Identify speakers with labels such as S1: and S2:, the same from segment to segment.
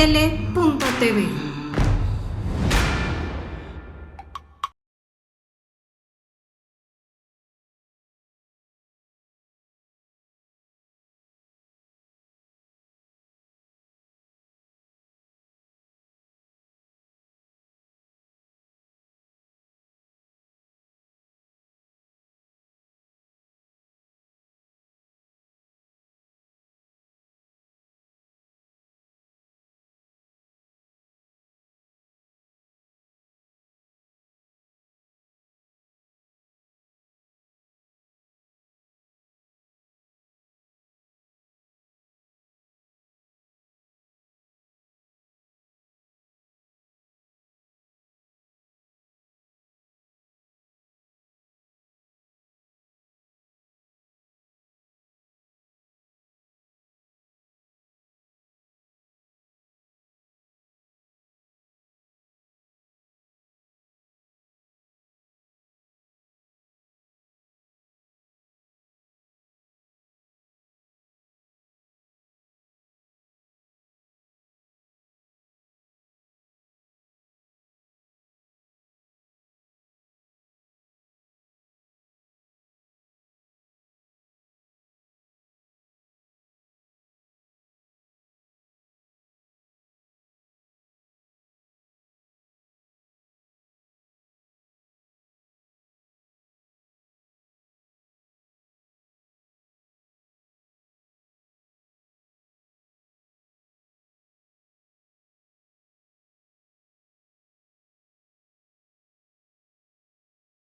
S1: Tele.tv.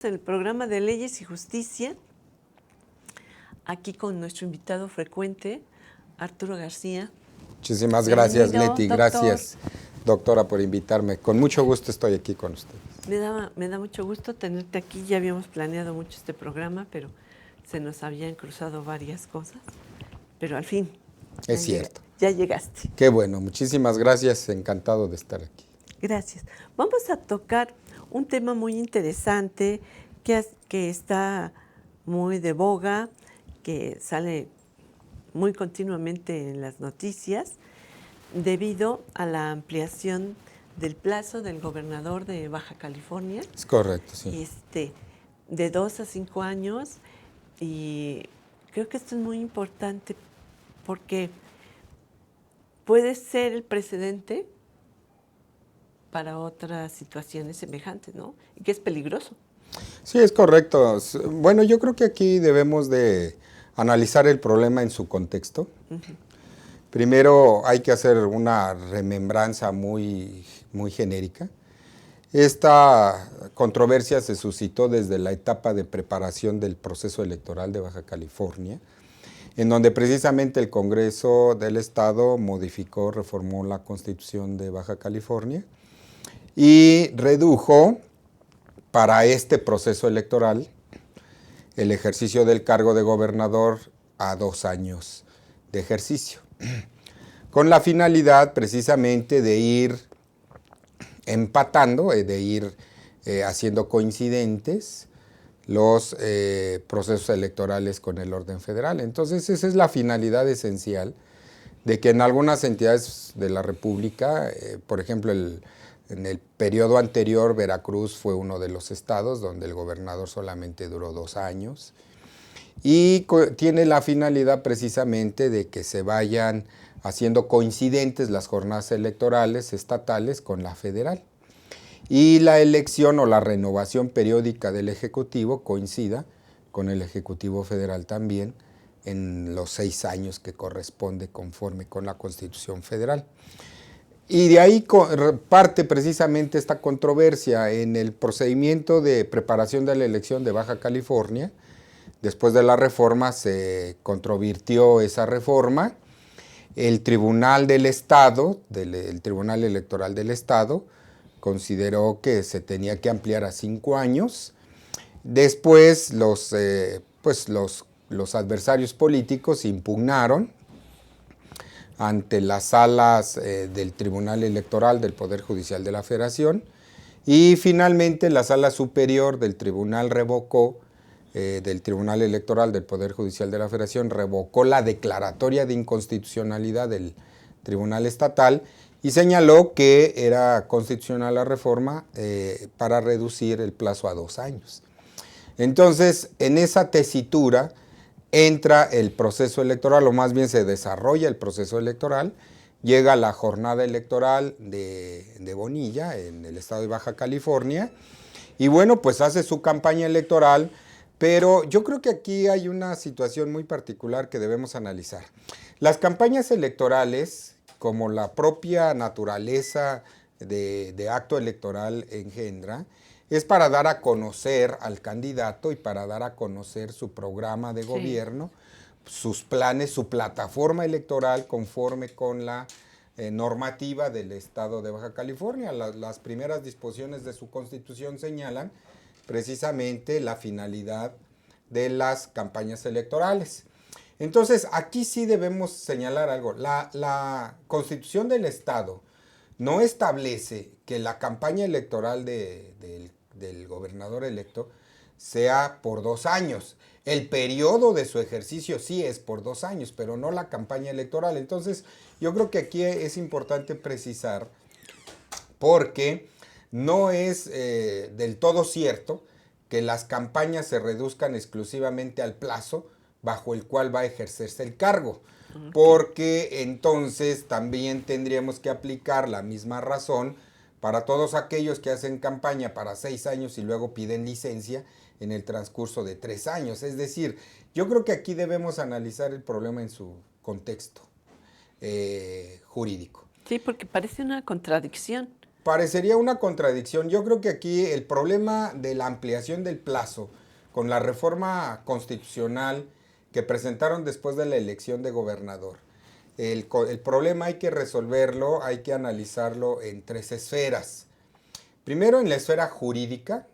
S2: El programa de Leyes y Justicia, aquí con nuestro invitado frecuente, Arturo García.
S3: Muchísimas gracias,
S2: Bienvenido,
S3: Leti.
S2: doctor.
S3: Gracias, doctora, por invitarme. Con mucho gusto estoy aquí con ustedes.
S2: Me da mucho gusto tenerte aquí. Ya habíamos planeado mucho este programa, pero se nos habían cruzado varias cosas. Pero al fin.
S3: Es cierto.
S2: Ya llegaste.
S3: Qué bueno, muchísimas gracias. Encantado de estar aquí.
S2: Gracias. Vamos a tocar un tema muy interesante que está muy de boga, que sale muy continuamente en las noticias, debido a la ampliación del plazo del gobernador de Baja California.
S3: Es correcto, sí.
S2: De 2 a 5 años. Y creo que esto es muy importante porque puede ser el precedente para otras situaciones semejantes, ¿no? Y que es peligroso.
S3: Sí, es correcto. Bueno, yo creo que aquí debemos de analizar el problema en su contexto. Primero hay que hacer una remembranza muy genérica. Esta controversia se suscitó desde la etapa de preparación del proceso electoral de Baja California, en donde precisamente el Congreso del Estado reformó la Constitución de Baja California y redujo para este proceso electoral el ejercicio del cargo de gobernador a 2 años de ejercicio, con la finalidad precisamente de ir empatando, de ir haciendo coincidentes los procesos electorales con el orden federal. Entonces esa es la finalidad esencial de que en algunas entidades de la República, por ejemplo, en el periodo anterior, Veracruz fue uno de los estados donde el gobernador solamente duró 2 años y tiene la finalidad precisamente de que se vayan haciendo coincidentes las jornadas electorales estatales con la federal y la elección o la renovación periódica del Ejecutivo coincida con el Ejecutivo Federal también en los 6 años que corresponde conforme con la Constitución Federal. Y de ahí parte precisamente esta controversia en el procedimiento de preparación de la elección de Baja California. Después de la reforma se controvirtió esa reforma. El Tribunal del Estado, el Tribunal Electoral del Estado, consideró que se tenía que ampliar a 5 años. Después los adversarios políticos impugnaron ante las salas del Tribunal Electoral del Poder Judicial de la Federación y finalmente la Sala Superior del Tribunal del Tribunal Electoral del Poder Judicial de la Federación revocó la declaratoria de inconstitucionalidad del Tribunal Estatal y señaló que era constitucional la reforma para reducir el plazo a 2 años. Entonces, en esa tesitura entra el proceso electoral, o más bien se desarrolla el proceso electoral, llega la jornada electoral de Bonilla, en el estado de Baja California, y bueno, pues hace su campaña electoral, pero yo creo que aquí hay una situación muy particular que debemos analizar. Las campañas electorales, como la propia naturaleza de acto electoral engendra, es para dar a conocer al candidato y para dar a conocer su programa de gobierno, sus planes, su plataforma electoral conforme con la normativa del estado de Baja California. Las primeras disposiciones de su constitución señalan precisamente la finalidad de las campañas electorales. Entonces, aquí sí debemos señalar algo. La constitución del estado no establece que la campaña electoral del gobernador electo sea por 2 años. El periodo de su ejercicio sí es por 2 años, pero no la campaña electoral. Entonces, yo creo que aquí es importante precisar, porque no es del todo cierto que las campañas se reduzcan exclusivamente al plazo bajo el cual va a ejercerse el cargo, porque entonces también tendríamos que aplicar la misma razón para todos aquellos que hacen campaña para 6 años y luego piden licencia en el transcurso de 3 años. Es decir, yo creo que aquí debemos analizar el problema en su contexto jurídico.
S2: Sí, porque parece una contradicción.
S3: Parecería una contradicción. Yo creo que aquí el problema de la ampliación del plazo con la reforma constitucional que presentaron después de la elección de gobernador, el problema hay que resolverlo, hay que analizarlo en 3 esferas. Primero, en la esfera jurídica,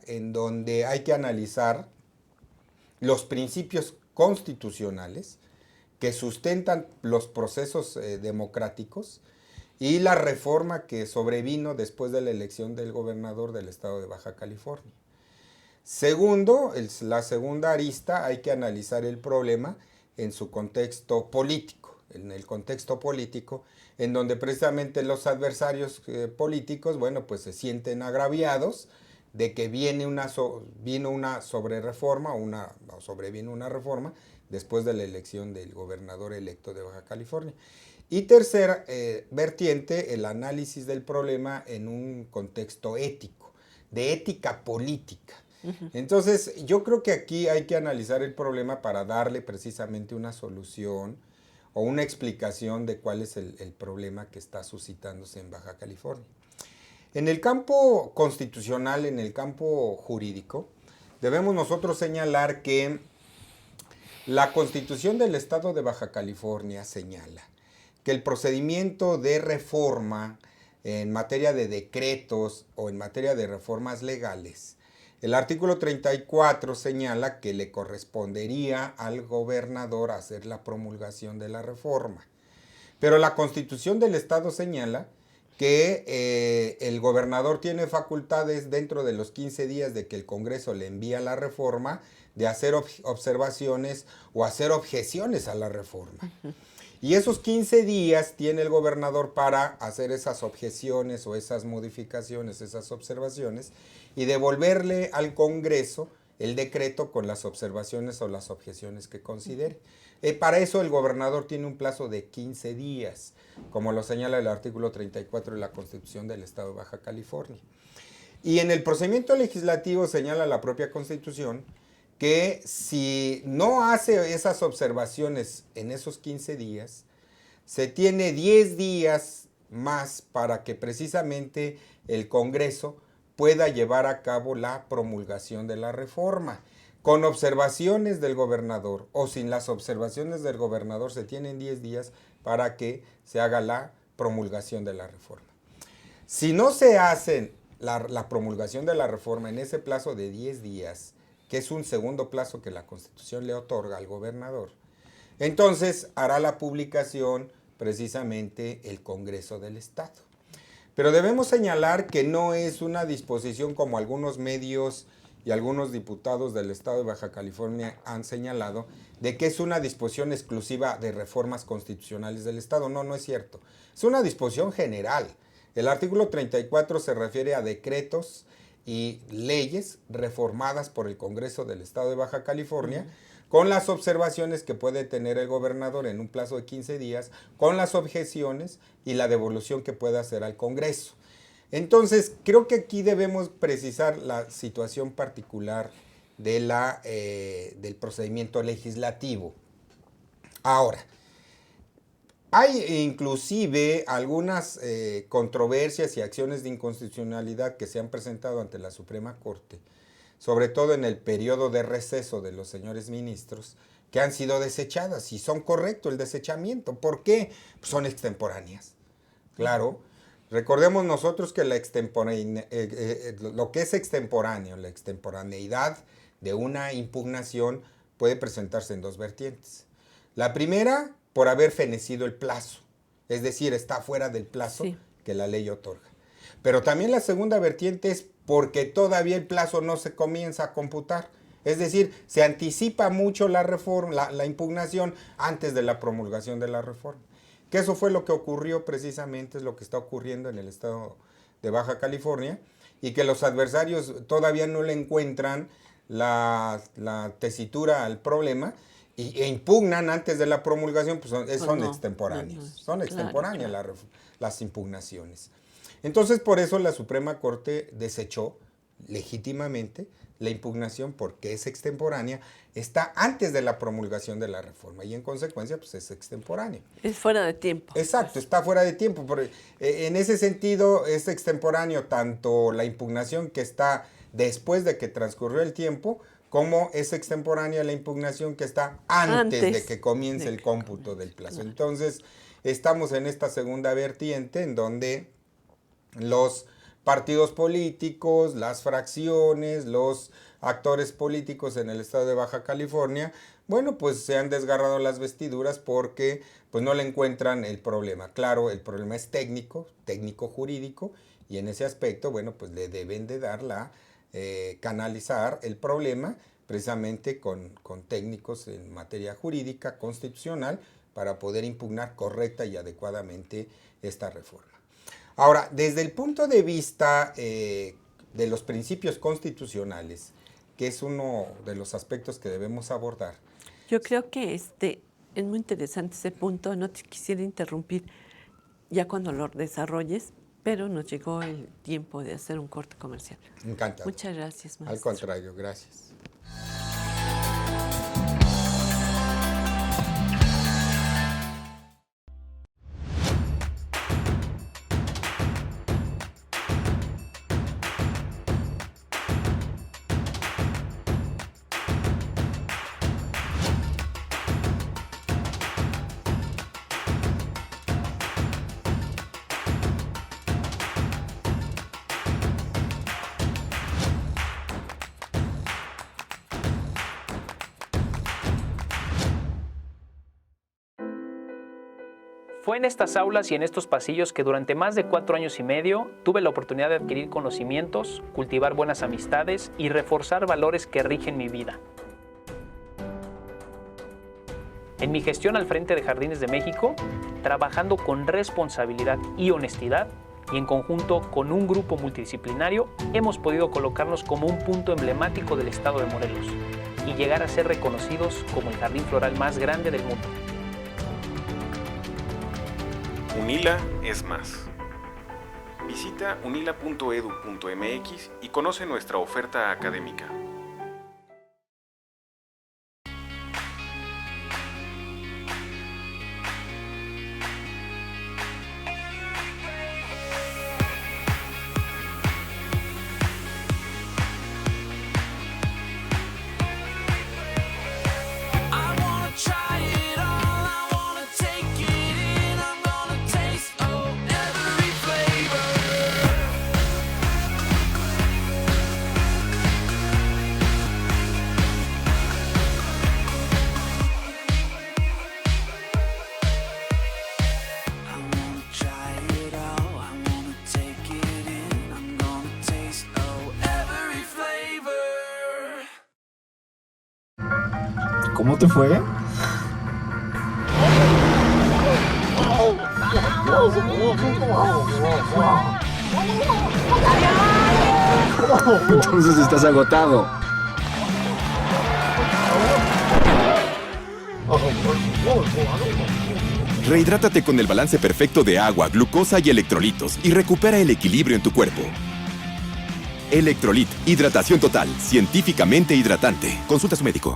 S3: en donde hay que analizar los principios constitucionales que sustentan los procesos democráticos y la reforma que sobrevino después de la elección del gobernador del estado de Baja California. Segundo, la segunda arista, hay que analizar el problema en su contexto político, en donde precisamente los adversarios políticos, bueno, pues se sienten agraviados de que vino una sobrevino una reforma después de la elección del gobernador electo de Baja California. Y tercera vertiente, el análisis del problema en un contexto ético, de ética política. Entonces, yo creo que aquí hay que analizar el problema para darle precisamente una solución o una explicación de cuál es el problema que está suscitándose en Baja California. En el campo constitucional, en el campo jurídico, debemos nosotros señalar que la Constitución del Estado de Baja California señala que el procedimiento de reforma en materia de decretos o en materia de reformas legales, el artículo 34 señala que le correspondería al gobernador hacer la promulgación de la reforma. Pero la Constitución del Estado señala que el gobernador tiene facultades dentro de los 15 días de que el Congreso le envía la reforma de hacer observaciones o hacer objeciones a la reforma. Y esos 15 días tiene el gobernador para hacer esas objeciones o esas modificaciones, esas observaciones, y devolverle al Congreso el decreto con las observaciones o las objeciones que considere. Para eso el gobernador tiene un plazo de 15 días, como lo señala el artículo 34 de la Constitución del Estado de Baja California. Y en el procedimiento legislativo señala la propia Constitución que si no hace esas observaciones en esos 15 días, se tiene 10 días más para que precisamente el Congreso pueda llevar a cabo la promulgación de la reforma. Con observaciones del gobernador o sin las observaciones del gobernador, se tienen 10 días para que se haga la promulgación de la reforma. Si no se hace la promulgación de la reforma en ese plazo de 10 días, que es un segundo plazo que la Constitución le otorga al gobernador, entonces hará la publicación precisamente el Congreso del Estado. Pero debemos señalar que no es una disposición como algunos medios y algunos diputados del estado de Baja California han señalado de que es una disposición exclusiva de reformas constitucionales del estado. No, no es cierto. Es una disposición general. El artículo 34 se refiere a decretos y leyes reformadas por el Congreso del estado de Baja California, con las observaciones que puede tener el gobernador en un plazo de 15 días, con las objeciones y la devolución que pueda hacer al Congreso. Entonces, creo que aquí debemos precisar la situación particular de del procedimiento legislativo. Ahora, hay inclusive algunas controversias y acciones de inconstitucionalidad que se han presentado ante la Suprema Corte, sobre todo en el periodo de receso de los señores ministros, que han sido desechadas, y son correcto el desechamiento. ¿Por qué? Pues son extemporáneas. Claro, recordemos nosotros que lo que es extemporáneo, la extemporaneidad de una impugnación puede presentarse en dos vertientes. La primera, por haber fenecido el plazo, es decir, está fuera del plazo que la ley otorga. Pero también la segunda vertiente es porque todavía el plazo no se comienza a computar. Es decir, se anticipa mucho la reforma, la impugnación antes de la promulgación de la reforma. Que eso fue lo que ocurrió precisamente, es lo que está ocurriendo en el estado de Baja California, y que los adversarios todavía no le encuentran la tesitura al problema e impugnan antes de la promulgación, pues son extemporáneos. Son extemporáneas las impugnaciones. Entonces, por eso la Suprema Corte desechó legítimamente la impugnación, porque es extemporánea, está antes de la promulgación de la reforma y en consecuencia pues es extemporánea.
S2: Es fuera de tiempo.
S3: Exacto, está fuera de tiempo. En ese sentido es extemporáneo tanto la impugnación que está después de que transcurrió el tiempo, como es extemporánea la impugnación que está antes de que comience el cómputo del plazo. Claro. Entonces, estamos en esta segunda vertiente en donde los partidos políticos, las fracciones, los actores políticos en el estado de Baja California, bueno, pues se han desgarrado las vestiduras porque pues no le encuentran el problema. Claro, el problema es técnico-jurídico, y en ese aspecto, bueno, pues le deben de dar canalizar el problema precisamente con técnicos en materia jurídica, constitucional, para poder impugnar correcta y adecuadamente esta reforma. Ahora, desde el punto de vista de los principios constitucionales, que es uno de los aspectos que debemos abordar.
S2: Yo creo que es muy interesante ese punto, no te quisiera interrumpir ya cuando lo desarrolles, pero nos llegó el tiempo de hacer un corte comercial.
S3: Encantado.
S2: Muchas gracias, maestro.
S3: Al contrario, gracias.
S1: Fue en estas aulas y en estos pasillos que durante más de 4 años y medio tuve la oportunidad de adquirir conocimientos, cultivar buenas amistades y reforzar valores que rigen mi vida. En mi gestión al frente de Jardines de México, trabajando con responsabilidad y honestidad, y en conjunto con un grupo multidisciplinario, hemos podido colocarnos como un punto emblemático del estado de Morelos y llegar a ser reconocidos como el jardín floral más grande del mundo.
S4: UNILA es más. Visita unila.edu.mx y conoce nuestra oferta académica.
S5: ¿Cómo te fue? Entonces estás agotado.
S6: Rehidrátate con el balance perfecto de agua, glucosa y electrolitos y recupera el equilibrio en tu cuerpo. Electrolit, hidratación total, científicamente hidratante. Consulta a su médico.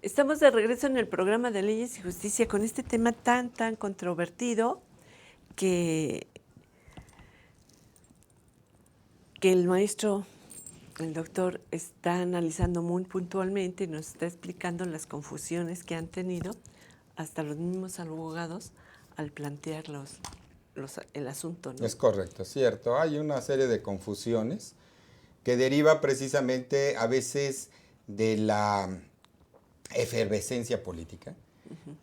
S2: Estamos de regreso en el programa de Leyes y Justicia con este tema tan controvertido que el maestro, el doctor, está analizando muy puntualmente y nos está explicando las confusiones que han tenido hasta los mismos abogados al plantear el asunto, ¿no?
S3: Es correcto, cierto. Hay una serie de confusiones que deriva precisamente a veces de la efervescencia política.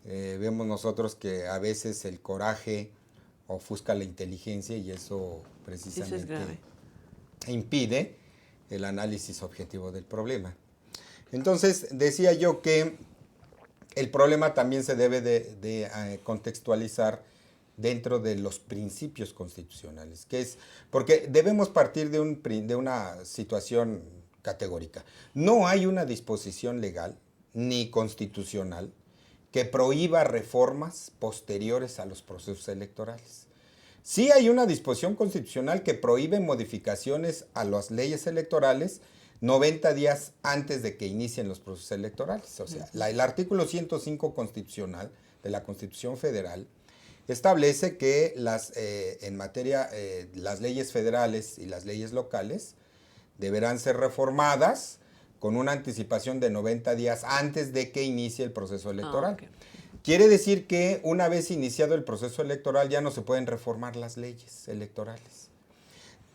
S3: Vemos nosotros que a veces el coraje ofusca la inteligencia y eso precisamente
S2: Eso es grave.
S3: impide el análisis objetivo del problema. Entonces, decía yo que el problema también se debe de contextualizar dentro de los principios constitucionales, que es porque debemos partir de una situación categórica. No hay una disposición legal ni constitucional que prohíba reformas posteriores a los procesos electorales. Sí hay una disposición constitucional que prohíbe modificaciones a las leyes electorales 90 días antes de que inicien los procesos electorales. O sea, el artículo 105 constitucional de la Constitución Federal establece que en materia, las leyes federales y las leyes locales deberán ser reformadas con una anticipación de 90 días antes de que inicie el proceso electoral.
S2: Okay.
S3: Quiere decir que una vez iniciado el proceso electoral ya no se pueden reformar las leyes electorales.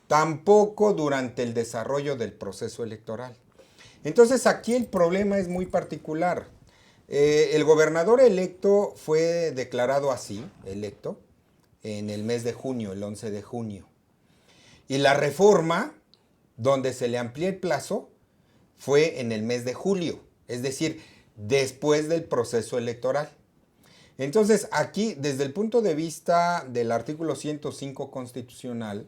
S3: Tampoco durante el desarrollo del proceso electoral. Entonces aquí el problema es muy particular. El gobernador electo fue declarado así, electo, en el mes de junio, el 11 de junio. Y la reforma, donde se le amplía el plazo, fue en el mes de julio, es decir, después del proceso electoral. Entonces, aquí, desde el punto de vista del artículo 105 constitucional,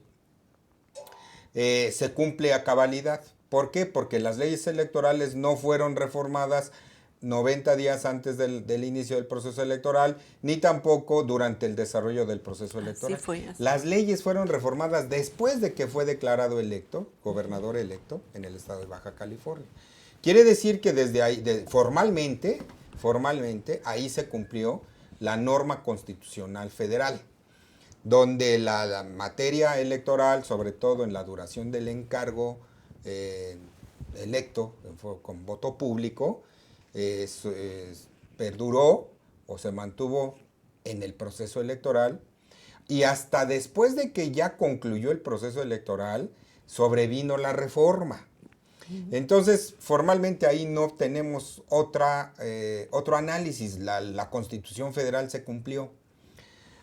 S3: se cumple a cabalidad. ¿Por qué? Porque las leyes electorales no fueron reformadas 90 días antes del inicio del proceso electoral, ni tampoco durante el desarrollo del proceso electoral.
S2: Así fue, así.
S3: Las leyes fueron reformadas después de que fue declarado electo, gobernador electo, en el estado de Baja California. Quiere decir que desde ahí, formalmente, ahí se cumplió la norma constitucional federal, donde la materia electoral, sobre todo en la duración del encargo electo con voto público, perduró o se mantuvo en el proceso electoral y hasta después de que ya concluyó el proceso electoral sobrevino la reforma. Entonces, formalmente ahí no tenemos otro análisis, la Constitución Federal se cumplió.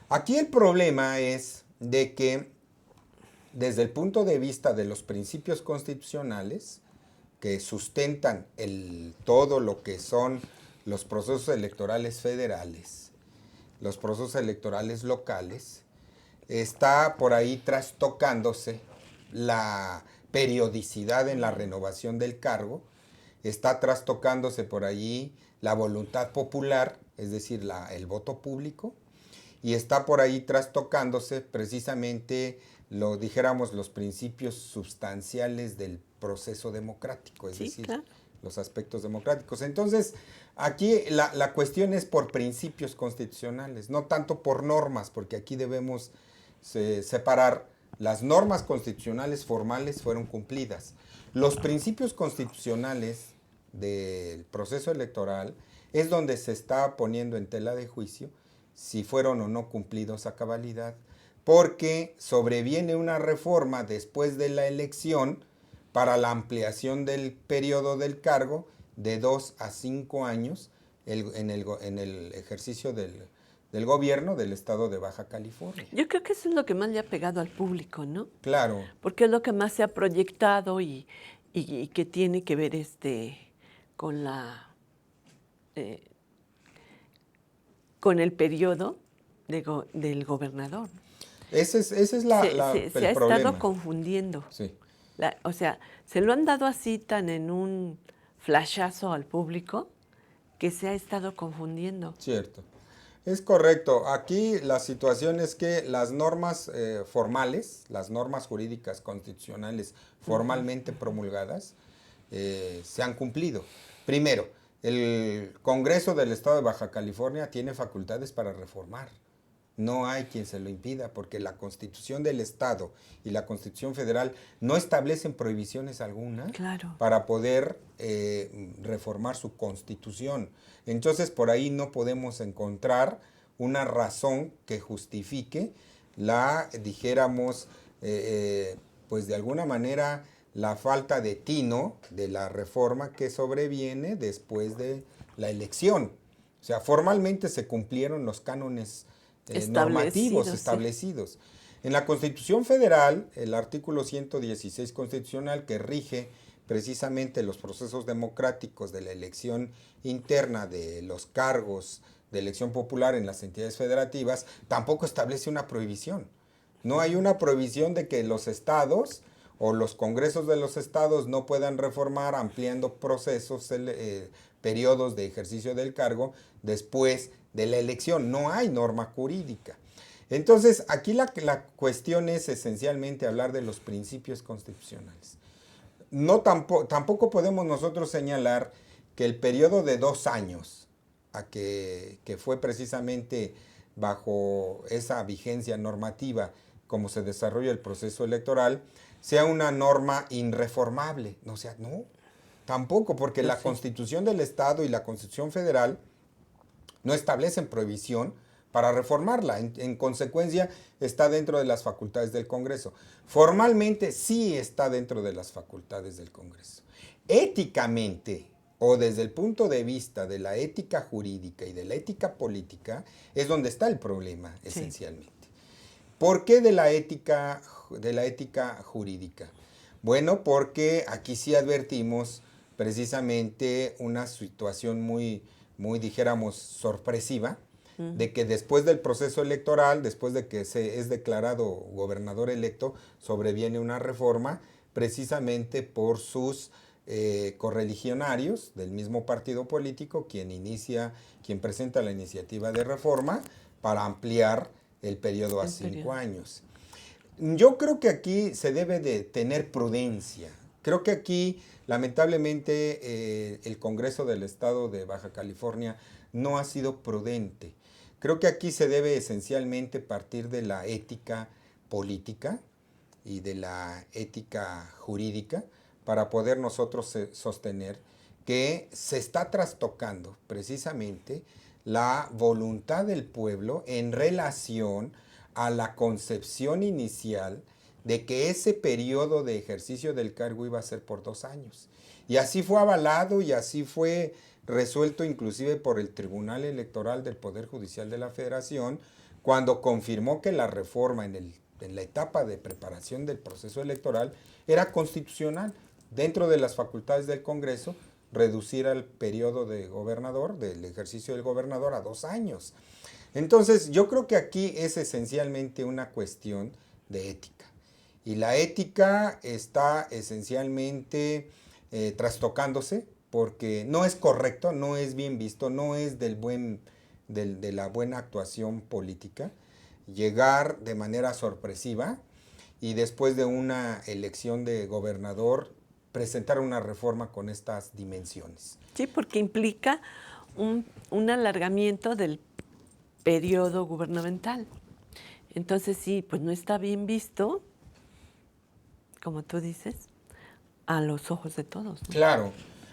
S3: Aquí el problema es de que desde el punto de vista de los principios constitucionales, que sustentan todo lo que son los procesos electorales federales, los procesos electorales locales, está por ahí trastocándose la periodicidad en la renovación del cargo, está trastocándose por allí la voluntad popular, es decir, el voto público, y está por ahí trastocándose precisamente, dijéramos, los principios sustanciales del proceso democrático, es
S2: Sí,
S3: decir,
S2: claro.
S3: los aspectos democráticos. Entonces, aquí la cuestión es por principios constitucionales, no tanto por normas, porque aquí debemos separar. Las normas constitucionales formales fueron cumplidas. Los principios constitucionales del proceso electoral es donde se está poniendo en tela de juicio si fueron o no cumplidos a cabalidad, porque sobreviene una reforma después de la elección para la ampliación del periodo del cargo de 2 a 5 años en el ejercicio del gobierno del estado de Baja California.
S2: Yo creo que eso es lo que más le ha pegado al público, ¿no?
S3: Claro.
S2: Porque es lo que más se ha proyectado y que tiene que ver con con el periodo del gobernador.
S3: Ese es el
S2: Se ha
S3: problema.
S2: estado confundiendo.
S3: Sí.
S2: O sea, se lo han dado así tan en un flashazo al público que se ha estado confundiendo.
S3: Cierto. Es correcto. Aquí la situación es que las normas formales, las normas jurídicas constitucionales formalmente promulgadas, se han cumplido. Primero, el Congreso del Estado de Baja California tiene facultades para reformar. No hay quien se lo impida, porque la Constitución del Estado y la Constitución Federal no establecen prohibiciones alguna para poder reformar su Constitución. Entonces, por ahí no podemos encontrar una razón que justifique dijéramos, pues de alguna manera, la falta de tino de la reforma que sobreviene después de la elección. O sea, formalmente se cumplieron los cánones normativos establecidos. Sí. En la Constitución Federal, el artículo 116 constitucional que rige precisamente los procesos democráticos de la elección interna de los cargos de elección popular en las entidades federativas, tampoco establece una prohibición. No hay una prohibición de que los estados o los congresos de los estados no puedan reformar ampliando procesos, periodos de ejercicio del cargo después de la elección. No hay norma jurídica. Entonces, aquí la cuestión es esencialmente hablar de los principios constitucionales. Tampoco podemos nosotros señalar que el periodo de 2 años, que fue precisamente bajo esa vigencia normativa como se desarrolla el proceso electoral, sea una norma irreformable. No, tampoco, porque la Constitución del Estado y la Constitución Federal no establecen prohibición para reformarla. En consecuencia, está dentro de las facultades del Congreso. Formalmente sí está dentro de las facultades del Congreso. Éticamente, o desde el punto de vista de la ética jurídica y de la ética política, es donde está el problema, esencialmente. ¿Por qué de la ética jurídica? Bueno, porque aquí sí advertimos precisamente una situación muy, dijéramos, sorpresiva, de que después del proceso electoral, después de que se es declarado gobernador electo, sobreviene una reforma precisamente por sus correligionarios del mismo partido político, quien presenta la iniciativa de reforma para ampliar el periodo a 5 años. Yo creo que aquí se debe de tener prudencia. Creo que aquí, lamentablemente, el Congreso del Estado de Baja California no ha sido prudente. Creo que aquí se debe esencialmente partir de la ética política y de la ética jurídica para poder nosotros sostener que se está trastocando precisamente la voluntad del pueblo en relación a la concepción inicial de que ese periodo de ejercicio del cargo iba a ser por 2 años. Y así fue avalado y así fue resuelto inclusive por el Tribunal Electoral del Poder Judicial de la Federación, cuando confirmó que la reforma en la etapa de preparación del proceso electoral era constitucional, dentro de las facultades del Congreso, reducir el periodo de gobernador, del ejercicio del gobernador, a 2 años. Entonces, yo creo que aquí es esencialmente una cuestión de ética. Y la ética está esencialmente trastocándose porque no es correcto, no es bien visto, no es de la buena actuación política llegar de manera sorpresiva y después de una elección de gobernador presentar una reforma con estas dimensiones.
S2: Sí, porque implica un alargamiento del periodo gubernamental. Entonces sí, pues no está bien visto, como tú dices, a los ojos de todos, ¿no?
S3: Claro,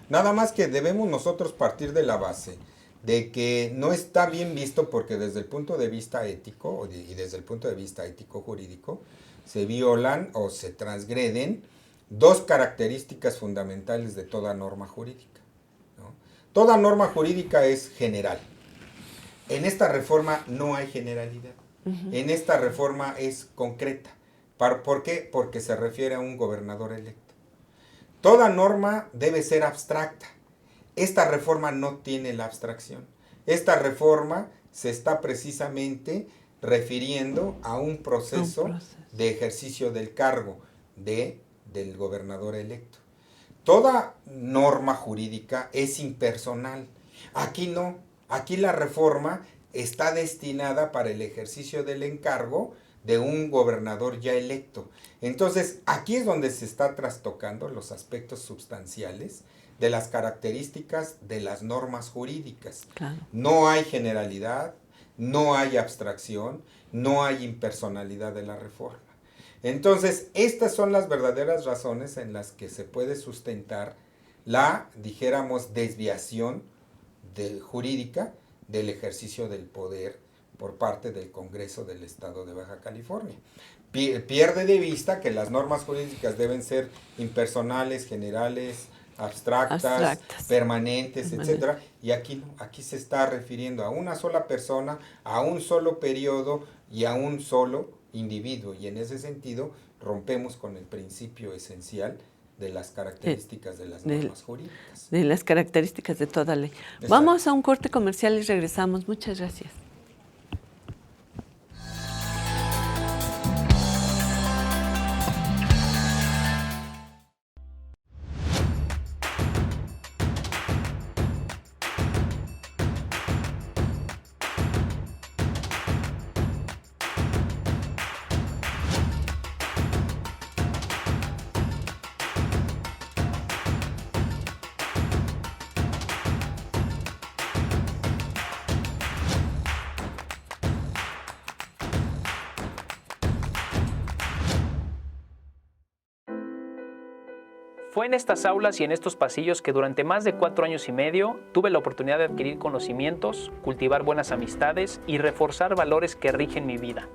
S3: nada más que debemos nosotros partir de la base de que no está bien visto porque desde el punto de vista ético y desde el punto de vista ético-jurídico se violan o se transgreden 2 características fundamentales de toda norma jurídica, ¿no? Toda norma jurídica es general. En esta reforma no hay generalidad. En esta reforma es concreta. ¿Por qué? Porque se refiere a un gobernador electo. Toda norma debe ser abstracta. Esta reforma no tiene la abstracción. Esta reforma se está precisamente refiriendo a un proceso de ejercicio del cargo del gobernador electo. Toda norma jurídica es impersonal. Aquí no. Aquí la reforma está destinada para el ejercicio del encargo de un gobernador ya electo. Entonces, aquí es donde se está trastocando los aspectos sustanciales de las características de las normas jurídicas.
S2: Claro.
S3: No hay generalidad, no hay abstracción, no hay impersonalidad de la reforma. Entonces, estas son las verdaderas razones en las que se puede sustentar la, dijéramos, desviación jurídica del ejercicio del poder por parte del Congreso del Estado de Baja California. Pierde de vista que las normas jurídicas deben ser impersonales, generales, abstractas, permanentes, etcétera, y aquí no, aquí se está refiriendo a una sola persona, a un solo periodo y a un solo individuo, y en ese sentido rompemos con el principio esencial de las características de las normas jurídicas.
S2: De las características de toda ley.
S3: Exacto.
S2: Vamos a un corte comercial y regresamos. Muchas gracias.
S1: Fue en estas aulas y en estos pasillos que durante más de 4 años y medio tuve la oportunidad de adquirir conocimientos, cultivar buenas amistades y reforzar valores que rigen mi vida.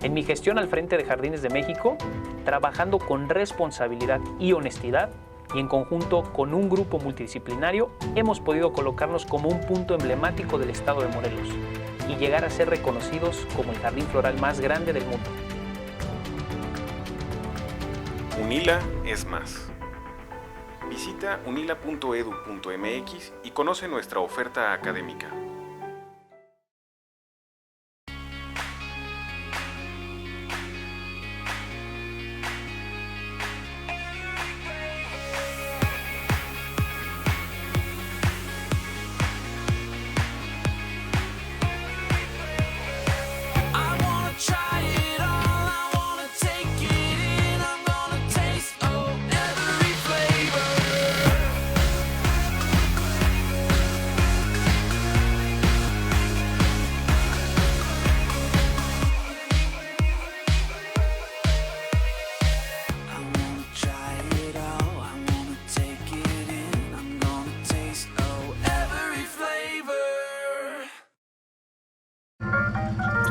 S1: En mi gestión al frente de Jardines de México, trabajando con responsabilidad y honestidad, y en conjunto con un grupo multidisciplinario, hemos podido colocarnos como un punto emblemático del estado de Morelos y llegar a ser reconocidos como el jardín floral más grande del mundo.
S4: UNILA es más. Visita unila.edu.mx y conoce nuestra oferta académica.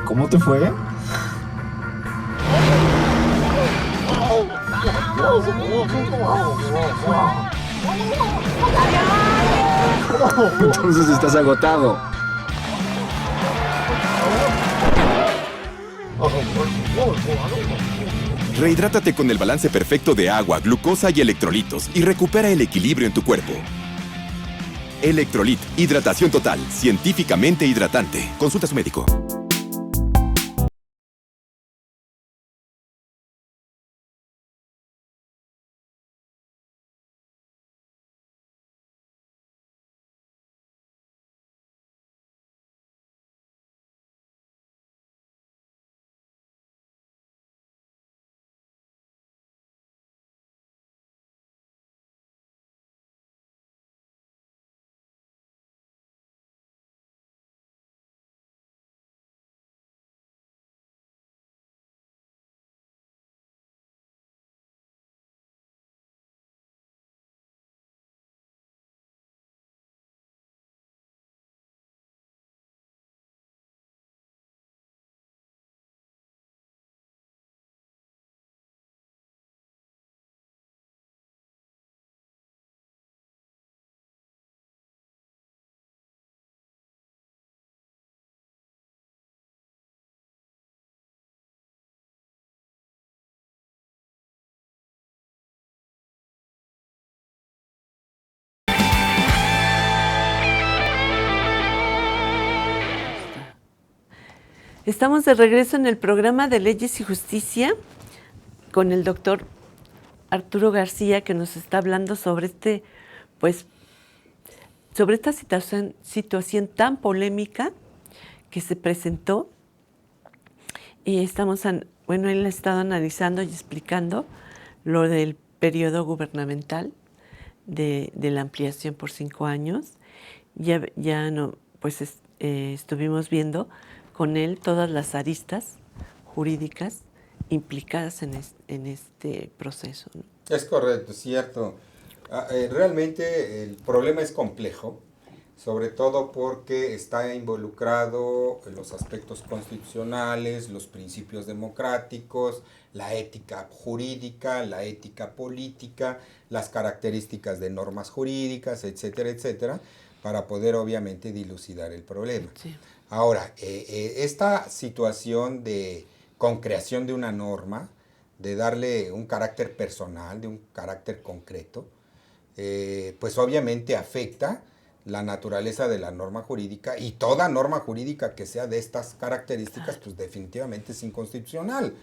S5: ¿Cómo te fue? Entonces estás agotado.
S6: Rehidrátate con el balance perfecto de agua, glucosa y electrolitos y recupera el equilibrio en tu cuerpo. Electrolit, hidratación total, científicamente hidratante. Consulta a su médico.
S2: Estamos de regreso en el programa de Leyes y Justicia con el doctor Arturo García, que nos está hablando sobre sobre esta situación tan polémica que se presentó. Y él ha estado analizando y explicando lo del periodo gubernamental de la ampliación por 5 años. Estuvimos viendo con él todas las aristas jurídicas implicadas en este proceso, ¿no?
S3: Es correcto, es cierto. Realmente el problema es complejo, sobre todo porque está involucrado en los aspectos constitucionales, los principios democráticos, la ética jurídica, la ética política, las características de normas jurídicas, etcétera, etcétera, para poder obviamente dilucidar el problema.
S2: Sí.
S3: Ahora, esta situación de concreación de una norma, de darle un carácter personal, de un carácter concreto, pues obviamente afecta la naturaleza de la norma jurídica, y toda norma jurídica que sea de estas características, pues definitivamente es inconstitucional.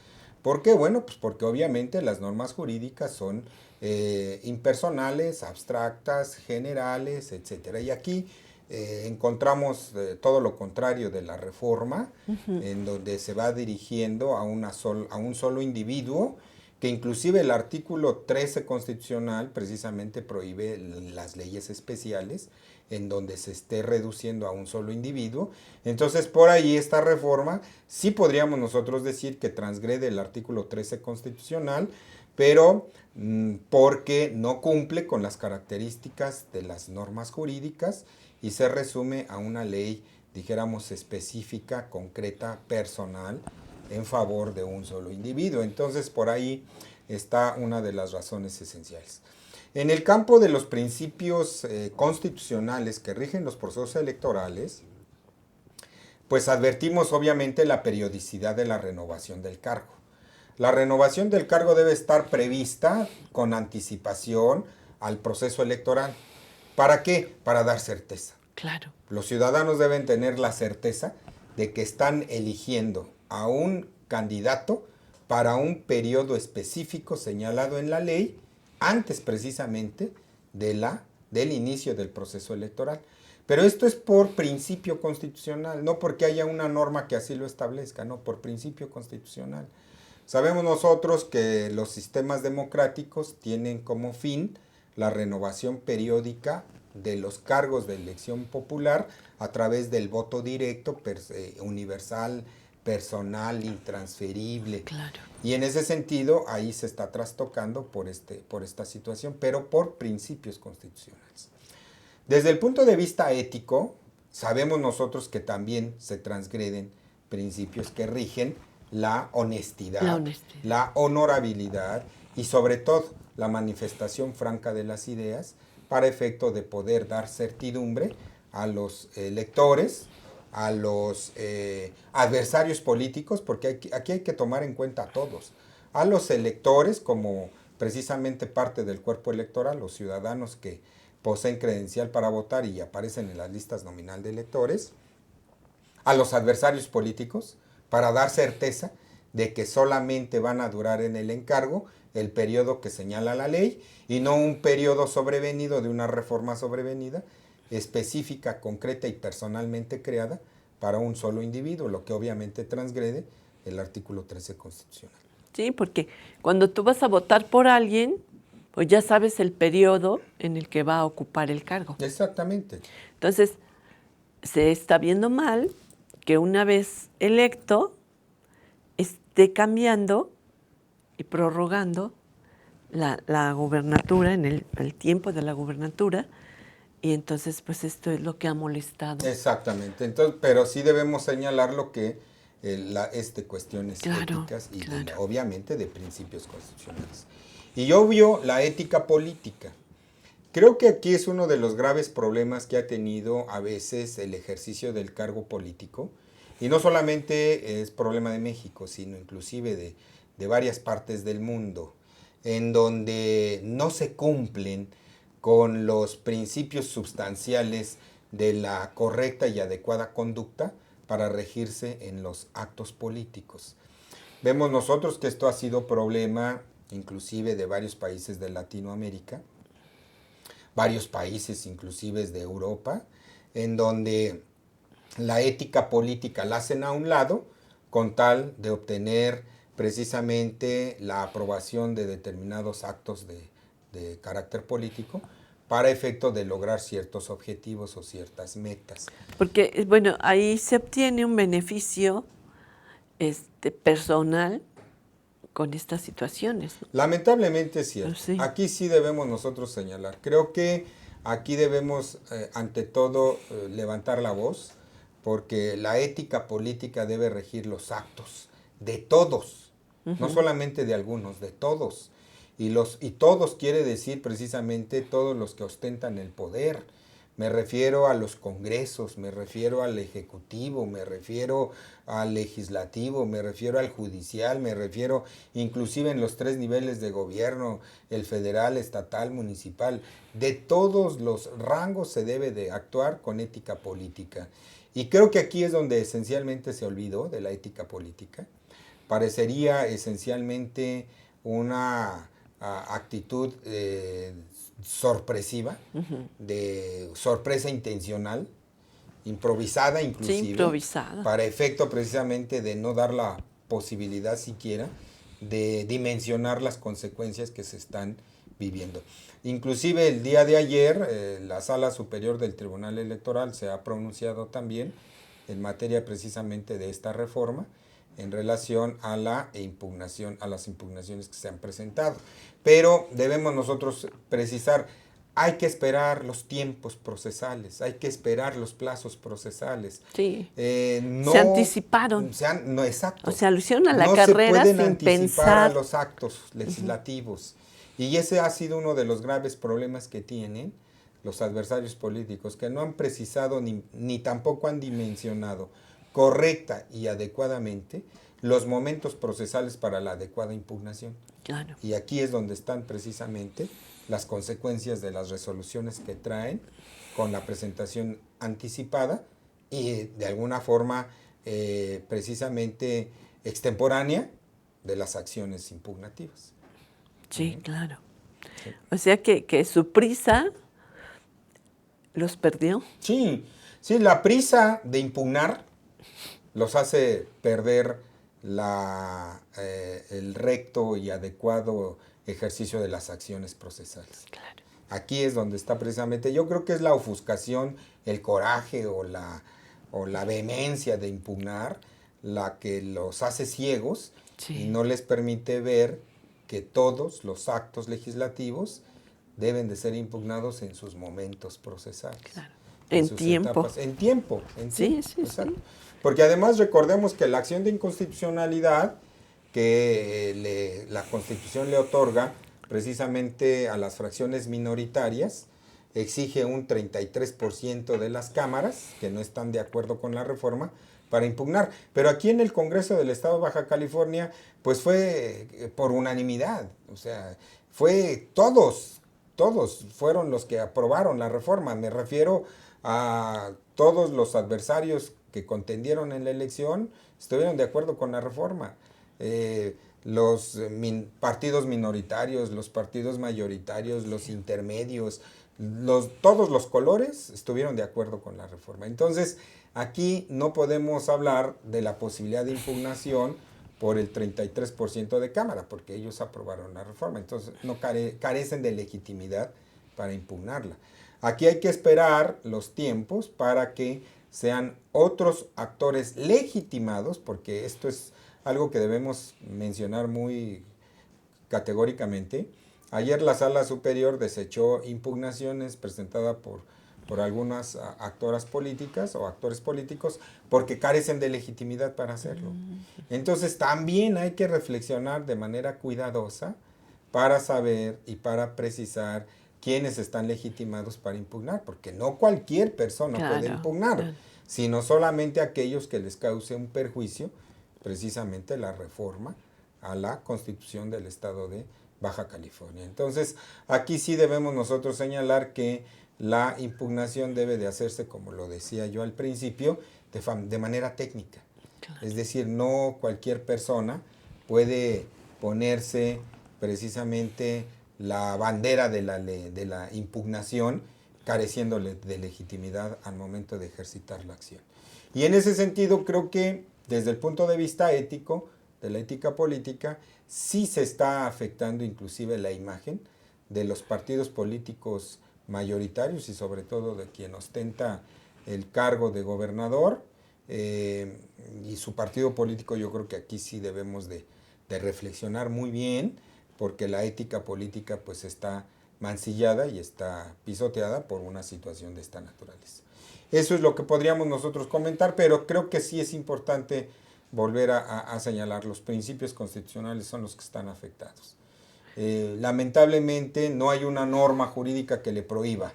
S3: ¿Por qué? Bueno, pues porque obviamente las normas jurídicas son impersonales, abstractas, generales, etcétera. Y aquí encontramos todo lo contrario de la reforma, en donde se va dirigiendo a un solo individuo, que inclusive el artículo 13 constitucional precisamente prohíbe las leyes especiales, en donde se esté reduciendo a un solo individuo. Entonces, por ahí esta reforma sí podríamos nosotros decir que transgrede el artículo 13 constitucional, pero porque no cumple con las características de las normas jurídicas y se resume a una ley, dijéramos, específica, concreta, personal, en favor de un solo individuo. Entonces, por ahí está una de las razones esenciales. En el campo de los principios constitucionales que rigen los procesos electorales, pues advertimos obviamente la periodicidad de la renovación del cargo. La renovación del cargo debe estar prevista con anticipación al proceso electoral. ¿Para qué? Para dar certeza.
S2: Claro.
S3: Los ciudadanos deben tener la certeza de que están eligiendo a un candidato para un periodo específico señalado en la ley, antes precisamente del inicio del proceso electoral. Pero esto es por principio constitucional, no porque haya una norma que así lo establezca, no, por principio constitucional. Sabemos nosotros que los sistemas democráticos tienen como fin la renovación periódica de los cargos de elección popular a través del voto directo, universal, personal, intransferible.
S2: Claro.
S3: Y en ese sentido, ahí se está trastocando por esta situación, pero por principios constitucionales. Desde el punto de vista ético, sabemos nosotros que también se transgreden principios que rigen la honestidad, la honorabilidad y sobre todo la manifestación franca de las ideas para efecto de poder dar certidumbre a los electores, a los adversarios políticos, porque aquí hay que tomar en cuenta a todos. a los electores como precisamente parte del cuerpo electoral, los ciudadanos que poseen credencial para votar y aparecen en las listas nominal de electores, a los adversarios políticos, para dar certeza de que solamente van a durar en el encargo el periodo que señala la ley y no un periodo sobrevenido de una reforma sobrevenida específica, concreta y personalmente creada para un solo individuo, lo que obviamente transgrede el artículo 13 constitucional.
S2: Sí, porque cuando tú vas a votar por alguien, pues ya sabes el periodo en el que va a ocupar el cargo.
S3: Exactamente.
S2: Entonces, se está viendo mal que una vez electo esté cambiando y prorrogando la gubernatura, en el tiempo de la gubernatura, y entonces pues esto es lo que ha molestado.
S3: Exactamente. Entonces, pero sí debemos señalar lo que cuestiones éticas y obviamente de principios constitucionales. Y obvio, la ética política. Creo que aquí es uno de los graves problemas que ha tenido a veces el ejercicio del cargo político. Y no solamente es problema de México, sino inclusive de varias partes del mundo, en donde no se cumplen con los principios sustanciales de la correcta y adecuada conducta para regirse en los actos políticos. Vemos nosotros que esto ha sido problema inclusive de varios países de Latinoamérica, varios países inclusive de Europa, en donde la ética política la hacen a un lado con tal de obtener precisamente la aprobación de determinados actos de carácter político para efecto de lograr ciertos objetivos o ciertas metas.
S2: Porque, bueno, ahí se obtiene un beneficio personal con estas situaciones, ¿no?
S3: Lamentablemente es cierto.
S2: Sí.
S3: Aquí sí debemos nosotros señalar. Creo que aquí debemos, ante todo, levantar la voz, porque la ética política debe regir los actos de todos, no solamente de algunos, de todos. Y todos quiere decir precisamente todos los que ostentan el poder. Me refiero a los congresos, me refiero al ejecutivo, me refiero al legislativo, me refiero al judicial, me refiero inclusive en los 3 niveles de gobierno, el federal, estatal, municipal. De todos los rangos se debe de actuar con ética política. Y creo que aquí es donde esencialmente se olvidó de la ética política. Parecería esencialmente una actitud sorpresiva, de sorpresa intencional, improvisada inclusive,
S2: Sí, improvisada.
S3: para efecto precisamente de no dar la posibilidad siquiera de dimensionar las consecuencias que se están viviendo. Inclusive el día de ayer, la Sala Superior del Tribunal Electoral se ha pronunciado también en materia precisamente de esta reforma en relación a las impugnaciones que se han presentado. Pero debemos nosotros precisar, hay que esperar los tiempos procesales, hay que esperar los plazos procesales.
S2: Sí.
S3: No,
S2: se anticiparon.
S3: No, exacto.
S2: O sea, lo hicieron a la
S3: no
S2: carrera
S3: se pueden
S2: sin
S3: anticipar
S2: pensar.
S3: a los actos legislativos. Y ese ha sido uno de los graves problemas que tienen los adversarios políticos, que no han precisado ni tampoco han dimensionado correcta y adecuadamente los momentos procesales para la adecuada impugnación.
S2: Claro.
S3: Y aquí es donde están precisamente las consecuencias de las resoluciones que traen con la presentación anticipada y de alguna forma precisamente extemporánea de las acciones impugnativas.
S2: Sí, claro. Sí. O sea que su prisa los perdió.
S3: Sí, la prisa de impugnar los hace perder el recto y adecuado ejercicio de las acciones procesales.
S2: Claro.
S3: Aquí es donde está precisamente, yo creo que es la ofuscación, el coraje o la vehemencia de impugnar la que los hace ciegos y no les permite ver que todos los actos legislativos deben de ser impugnados en sus momentos procesales. Claro.
S2: En tiempo.
S3: Etapas. En tiempo.
S2: Sí.
S3: Porque además recordemos que la acción de inconstitucionalidad que la Constitución le otorga precisamente a las fracciones minoritarias exige un 33% de las cámaras que no están de acuerdo con la reforma para impugnar. Pero aquí en el Congreso del Estado de Baja California, pues fue por unanimidad. O sea, todos fueron los que aprobaron la reforma. Me refiero a todos los adversarios que contendieron en la elección, estuvieron de acuerdo con la reforma. Los partidos minoritarios, los partidos mayoritarios, los intermedios, todos los colores estuvieron de acuerdo con la reforma. Entonces, aquí no podemos hablar de la posibilidad de impugnación por el 33% de Cámara, porque ellos aprobaron la reforma. Entonces, no carecen de legitimidad para impugnarla. Aquí hay que esperar los tiempos para que sean otros actores legitimados, porque esto es algo que debemos mencionar muy categóricamente. Ayer la Sala Superior desechó impugnaciones presentadas por algunas actoras políticas o actores políticos porque carecen de legitimidad para hacerlo. Entonces también hay que reflexionar de manera cuidadosa para saber y para precisar quiénes están legitimados para impugnar, porque no cualquier persona puede impugnar, sino solamente aquellos que les cause un perjuicio, precisamente la reforma a la Constitución del Estado de Baja California. Entonces, aquí sí debemos nosotros señalar que la impugnación debe de hacerse, como lo decía yo al principio, de manera técnica. Claro. Es decir, no cualquier persona puede ponerse precisamente la bandera de la impugnación, careciéndole de legitimidad al momento de ejercitar la acción. Y en ese sentido creo que desde el punto de vista ético, de la ética política, sí se está afectando inclusive la imagen de los partidos políticos mayoritarios y sobre todo de quien ostenta el cargo de gobernador y su partido político. Yo creo que aquí sí debemos de reflexionar muy bien, porque la ética política pues está mancillada y está pisoteada por una situación de esta naturaleza. Eso es lo que podríamos nosotros comentar, pero creo que sí es importante volver a señalar, los principios constitucionales son los que están afectados. Lamentablemente no hay una norma jurídica que le prohíba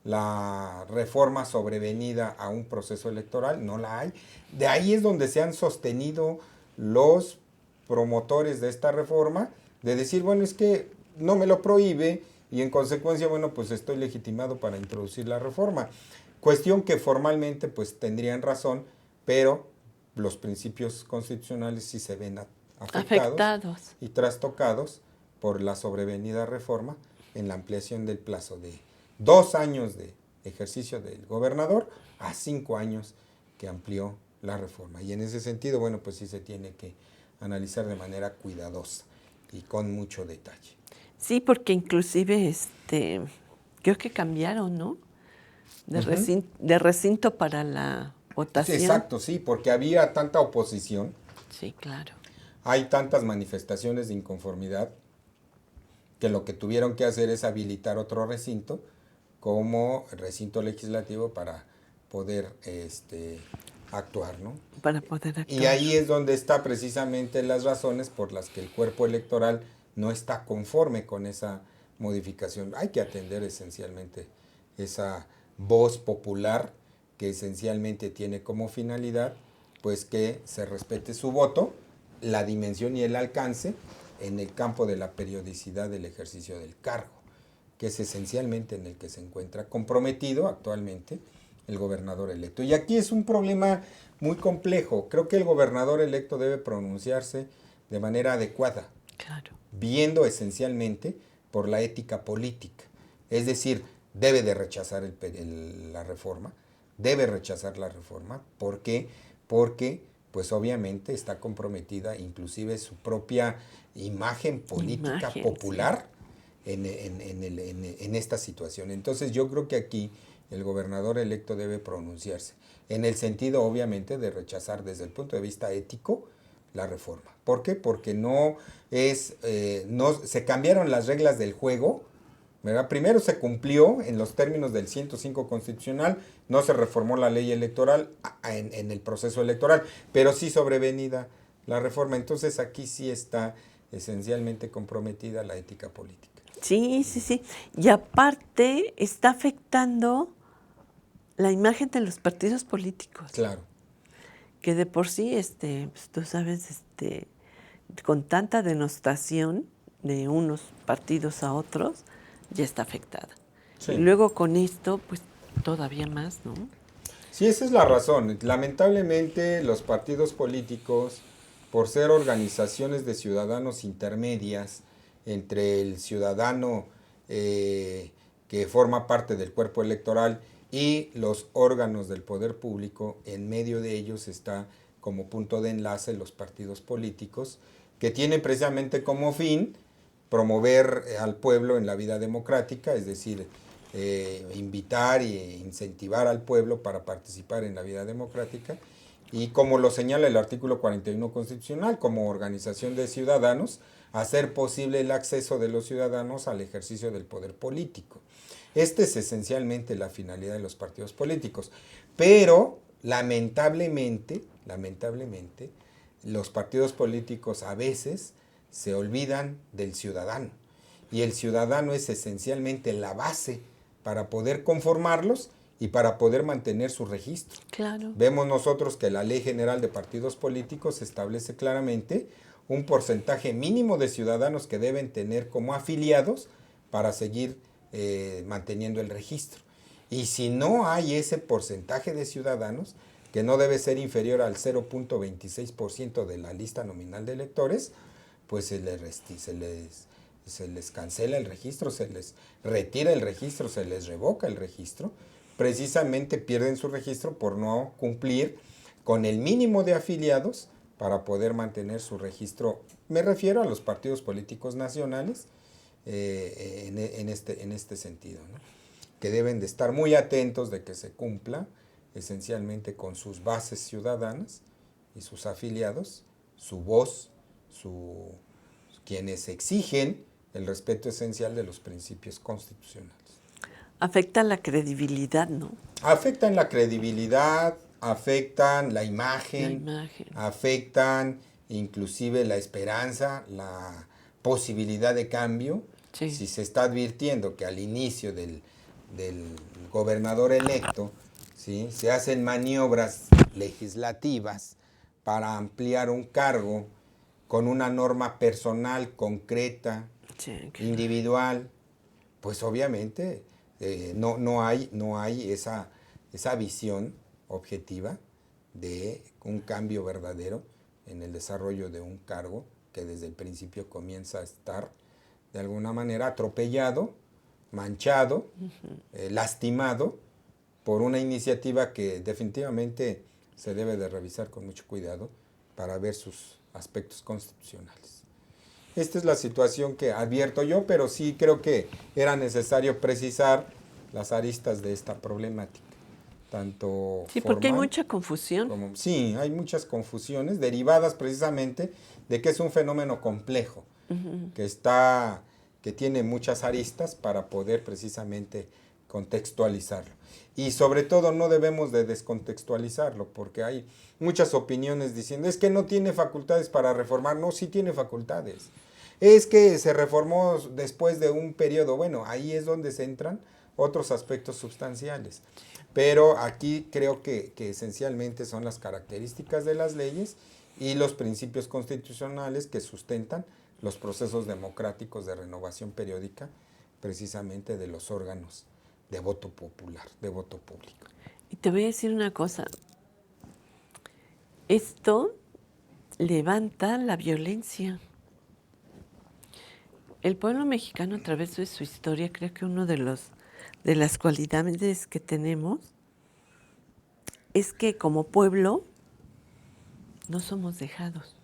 S3: la reforma sobrevenida a un proceso electoral, no la hay. De ahí es donde se han sostenido los promotores de esta reforma, de decir, bueno, es que no me lo prohíbe y en consecuencia, bueno, pues estoy legitimado para introducir la reforma. Cuestión que formalmente pues tendrían razón, pero los principios constitucionales sí se ven afectados y trastocados por la sobrevenida reforma en la ampliación del plazo de 2 años de ejercicio del gobernador a 5 años que amplió la reforma. Y en ese sentido, bueno, pues sí se tiene que analizar de manera cuidadosa y con mucho detalle.
S2: Sí, porque inclusive creo que cambiaron, ¿no? De recinto para la votación.
S3: Exacto, sí, porque había tanta oposición.
S2: Sí, claro.
S3: Hay tantas manifestaciones de inconformidad que lo que tuvieron que hacer es habilitar otro recinto como recinto legislativo para poder actuar, ¿no?
S2: Para poder actuar.
S3: Y ahí es donde está precisamente las razones por las que el cuerpo electoral no está conforme con esa modificación. Hay que atender esencialmente esa voz popular que esencialmente tiene como finalidad pues que se respete su voto, la dimensión y el alcance en el campo de la periodicidad del ejercicio del cargo, que es esencialmente en el que se encuentra comprometido actualmente el gobernador electo. Y aquí es un problema muy complejo. Creo que el gobernador electo debe pronunciarse de manera adecuada,
S2: claro,
S3: viendo esencialmente por la ética política. Es decir, debe de rechazar la reforma, debe rechazar la reforma. ¿Por qué? Porque pues obviamente está comprometida inclusive su propia imagen política popular, sí, en esta situación. Entonces yo creo que aquí el gobernador electo debe pronunciarse en el sentido obviamente de rechazar desde el punto de vista ético la reforma. ¿Por qué? Porque no se cambiaron las reglas del juego, ¿verdad? Primero se cumplió en los términos del 105 constitucional, no se reformó la ley electoral en el proceso electoral, pero sí sobrevenida la reforma. Entonces aquí sí está esencialmente comprometida la ética política.
S2: Sí, sí, sí. Y aparte está afectando la imagen de los partidos políticos.
S3: Claro.
S2: que de por sí, pues, tú sabes, con tanta denostación de unos partidos a otros, ya está afectada.
S3: Sí.
S2: Y luego con esto, pues todavía más, ¿no?
S3: Sí, esa es la razón. Lamentablemente los partidos políticos, por ser organizaciones de ciudadanos intermedias entre el ciudadano que forma parte del cuerpo electoral y los órganos del poder público, en medio de ellos está como punto de enlace los partidos políticos, que tienen precisamente como fin promover al pueblo en la vida democrática, es decir, invitar e incentivar al pueblo para participar en la vida democrática, y como lo señala el artículo 41 constitucional, como organización de ciudadanos, hacer posible el acceso de los ciudadanos al ejercicio del poder político. Esta es esencialmente la finalidad de los partidos políticos, pero lamentablemente, los partidos políticos a veces se olvidan del ciudadano, y el ciudadano es esencialmente la base para poder conformarlos y para poder mantener su registro.
S2: Claro.
S3: Vemos nosotros que la Ley General de Partidos Políticos establece claramente un porcentaje mínimo de ciudadanos que deben tener como afiliados para seguir manteniendo el registro. Y si no hay ese porcentaje de ciudadanos, que no debe ser inferior al 0.26% de la lista nominal de electores, pues se les cancela el registro, se les retira el registro, se les revoca el registro. Precisamente pierden su registro por no cumplir con el mínimo de afiliados para poder mantener su registro. Me refiero a los partidos políticos nacionales en este sentido, ¿no? Que deben de estar muy atentos de que se cumpla esencialmente con sus bases ciudadanas y sus afiliados, su voz, quienes exigen el respeto esencial de los principios constitucionales.
S2: Afecta la credibilidad, ¿no?
S3: Afectan la credibilidad, afectan la imagen, afectan inclusive la esperanza, la posibilidad de cambio.
S2: Sí.
S3: Si se está advirtiendo que al inicio del gobernador electo, ¿sí?, se hacen maniobras legislativas para ampliar un cargo con una norma personal, concreta,
S2: Sí,
S3: individual, pues obviamente no hay esa visión objetiva de un cambio verdadero en el desarrollo de un cargo que desde el principio comienza a estar de alguna manera atropellado, manchado, lastimado por una iniciativa que definitivamente se debe de revisar con mucho cuidado para ver sus aspectos constitucionales. Esta es la situación que advierto yo, pero sí creo que era necesario precisar las aristas de esta problemática. Tanto
S2: sí, porque hay
S3: formal
S2: mucha confusión.
S3: Sí, hay muchas confusiones derivadas precisamente de que es un fenómeno complejo, que tiene muchas aristas para poder precisamente contextualizarlo. Y sobre todo no debemos de descontextualizarlo, porque hay muchas opiniones diciendo, es que no tiene facultades para reformar. No, sí tiene facultades. Es que se reformó después de un periodo. Bueno, ahí es donde se entran otros aspectos sustanciales. Pero aquí creo que esencialmente son las características de las leyes y los principios constitucionales que sustentan los procesos democráticos de renovación periódica, precisamente de los órganos de voto popular, de voto público.
S2: Y te voy a decir una cosa. Esto levanta la violencia. El pueblo mexicano, a través de su historia, creo que uno de las cualidades que tenemos es que como pueblo no somos dejados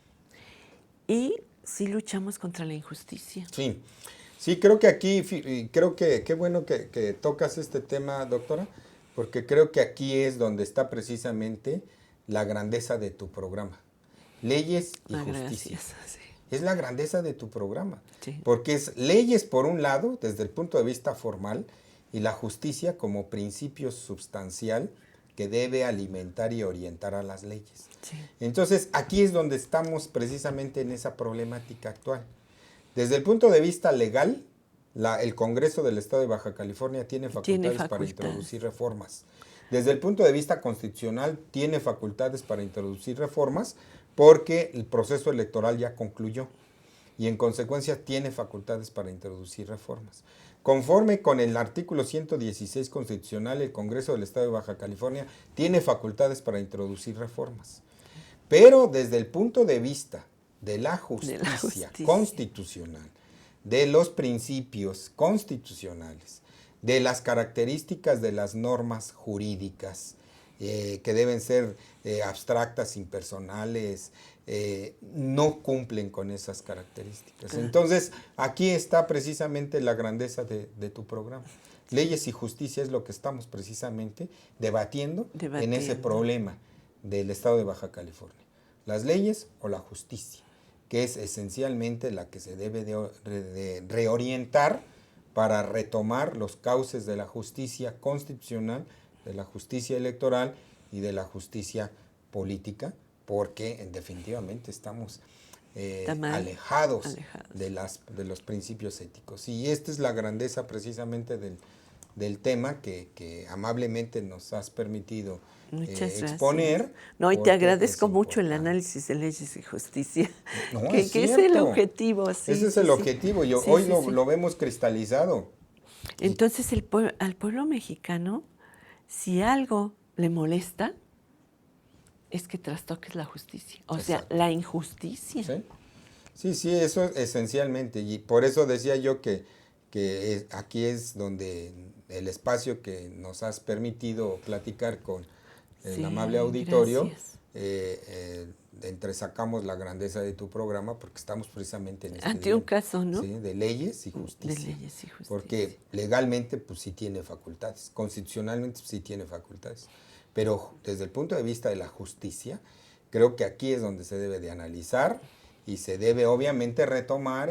S2: y sí luchamos contra la injusticia.
S3: Sí, creo que aquí, qué bueno que tocas este tema, doctora, porque creo que aquí es donde está precisamente la grandeza de tu programa. Leyes y justicia.
S2: Gracias, sí.
S3: Es la grandeza de tu programa,
S2: Sí.
S3: porque es leyes por un lado, desde el punto de vista formal, y la justicia como principio sustancial que debe alimentar y orientar a las leyes.
S2: Sí.
S3: Entonces, aquí es donde estamos precisamente en esa problemática actual. Desde el punto de vista legal, el Congreso del Estado de Baja California tiene facultades para introducir reformas. Desde el punto de vista constitucional, tiene facultades para introducir reformas porque el proceso electoral ya concluyó y en consecuencia tiene facultades para introducir reformas. Conforme con el artículo 116 constitucional, el Congreso del Estado de Baja California tiene facultades para introducir reformas. Pero desde el punto de vista de la justicia constitucional, de los principios constitucionales, de las características de las normas jurídicas, que deben ser abstractas, impersonales, no cumplen con esas características. Entonces, aquí está precisamente la grandeza de tu programa. Leyes y justicia es lo que estamos precisamente debatiendo en ese problema del Estado de Baja California. Las leyes o la justicia, que es esencialmente la que se debe de reorientar para retomar los cauces de la justicia constitucional, de la justicia electoral y de la justicia política, porque definitivamente estamos alejados de los principios éticos. Y esta es la grandeza precisamente del tema que amablemente nos has permitido exponer.
S2: No, y te agradezco mucho el análisis de leyes y justicia,
S3: No,
S2: que es el objetivo. Sí,
S3: ese es el objetivo, y hoy lo vemos cristalizado.
S2: Entonces, al pueblo mexicano, si algo le molesta, es que trastoques la justicia, o sea, la injusticia.
S3: Sí, eso es esencialmente, y por eso decía yo que aquí es donde el espacio que nos has permitido platicar con el amable auditorio, entresacamos la grandeza de tu programa, porque estamos precisamente en este
S2: un caso, ¿no?
S3: Sí, de leyes y justicia.
S2: De leyes y justicia.
S3: Porque legalmente, pues sí tiene facultades, constitucionalmente sí tiene facultades, pero desde el punto de vista de la justicia, creo que aquí es donde se debe de analizar y se debe obviamente retomar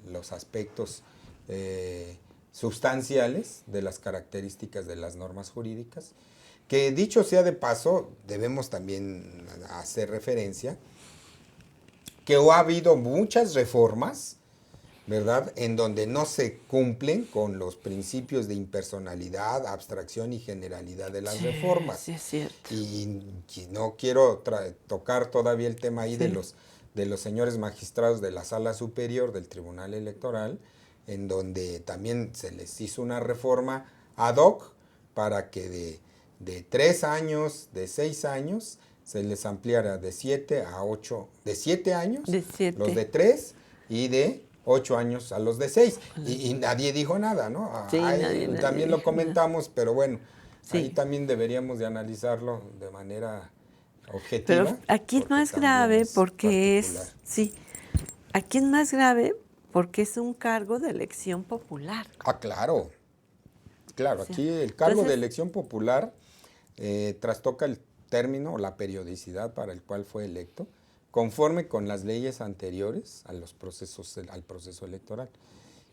S3: los aspectos sustanciales de las características de las normas jurídicas, que dicho sea de paso, debemos también hacer referencia que ha habido muchas reformas, ¿verdad?, en donde no se cumplen con los principios de impersonalidad, abstracción y generalidad de las reformas.
S2: Sí, es cierto.
S3: Y no quiero tocar todavía el tema ahí de los señores magistrados de la Sala Superior del Tribunal Electoral, en donde también se les hizo una reforma ad hoc para que de 3 años, de 6 años, se les ampliara de 7 a 8, de 7 años, los de 3, y de 8 años a los de 6. Y nadie dijo nada, ¿no? Nadie también lo comentamos, nada. Pero bueno, ahí también deberíamos de analizarlo de manera objetiva.
S2: Pero aquí es más grave porque aquí es más grave porque es un cargo de elección popular.
S3: Claro. Claro, aquí el cargo de elección popular trastoca el término o la periodicidad para el cual fue electo, conforme con las leyes anteriores al proceso electoral.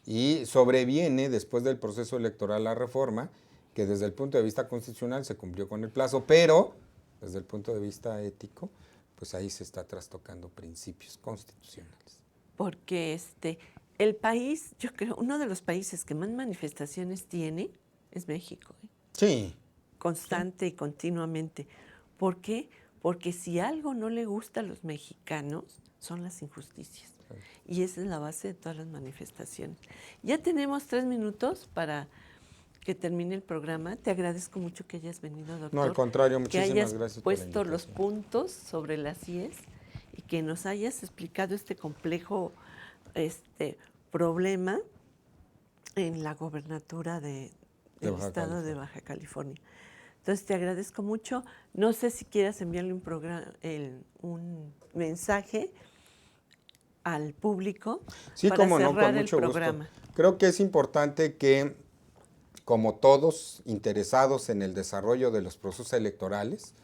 S3: Y sobreviene después del proceso electoral la reforma, que desde el punto de vista constitucional se cumplió con el plazo, pero desde el punto de vista ético, pues ahí se está trastocando principios constitucionales.
S2: Porque el país, yo creo, uno de los países que más manifestaciones tiene es México.
S3: Sí.
S2: Constante y continuamente. ¿Por qué? Porque si algo no le gusta a los mexicanos, son las injusticias. Y esa es la base de todas las manifestaciones. Ya tenemos 3 minutos para que termine el programa. Te agradezco mucho que hayas venido, doctor.
S3: No, al contrario, muchísimas gracias por la
S2: invitación. Que hayas puesto los puntos sobre las IES y que nos hayas explicado este complejo problema en la gobernatura del estado de Baja California. Entonces, te agradezco mucho. No sé si quieras enviarle un mensaje al público para cerrar el programa.
S3: Gusto. Creo que es importante que, como todos interesados en el desarrollo de los procesos electorales,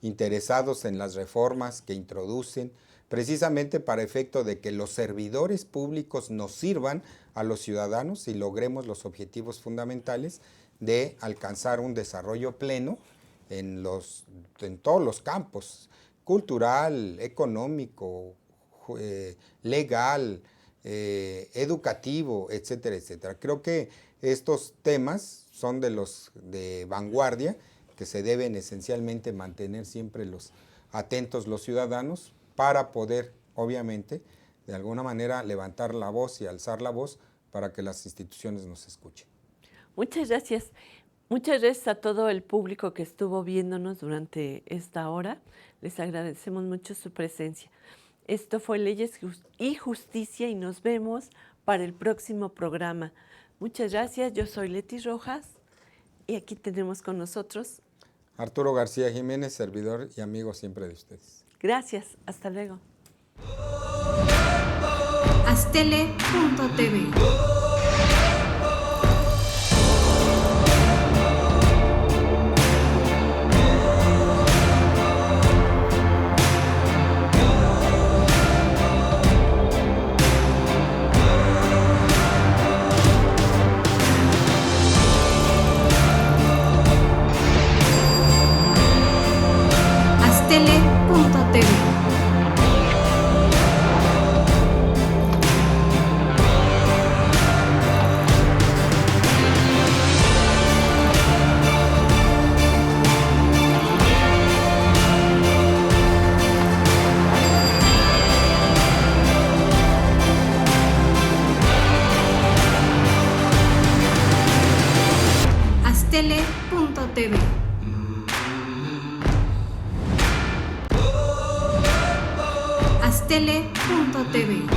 S3: interesados en las reformas que introducen, precisamente para efecto de que los servidores públicos nos sirvan a los ciudadanos y logremos los objetivos fundamentales de alcanzar un desarrollo pleno en todos los campos, cultural, económico, legal, educativo, etcétera, etcétera. Creo que estos temas son de vanguardia que se deben esencialmente mantener siempre atentos los ciudadanos para poder, obviamente, de alguna manera levantar la voz y alzar la voz para que las instituciones nos escuchen.
S2: Muchas gracias. Muchas gracias a todo el público que estuvo viéndonos durante esta hora. Les agradecemos mucho su presencia. Esto fue Leyes y Justicia y nos vemos para el próximo programa. Muchas gracias. Yo soy Leti Rojas y aquí tenemos con nosotros
S3: Arturo García Jiménez, servidor y amigo siempre de ustedes.
S2: Gracias. Hasta luego.
S5: Aztele.tv Aztele.tv Aztele.tv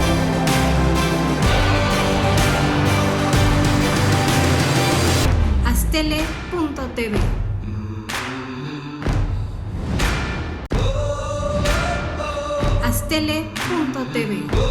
S5: Aztele.tv Aztele.tv Aztele.tv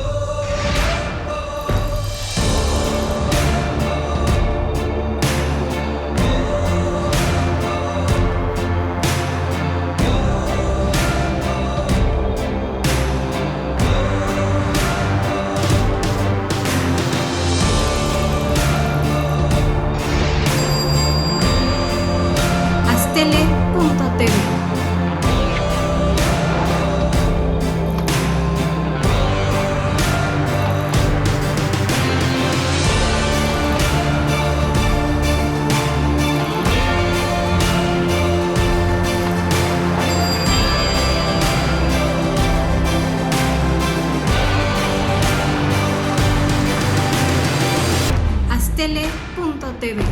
S5: Aztele.tv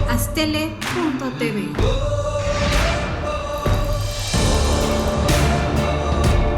S5: Aztele.tv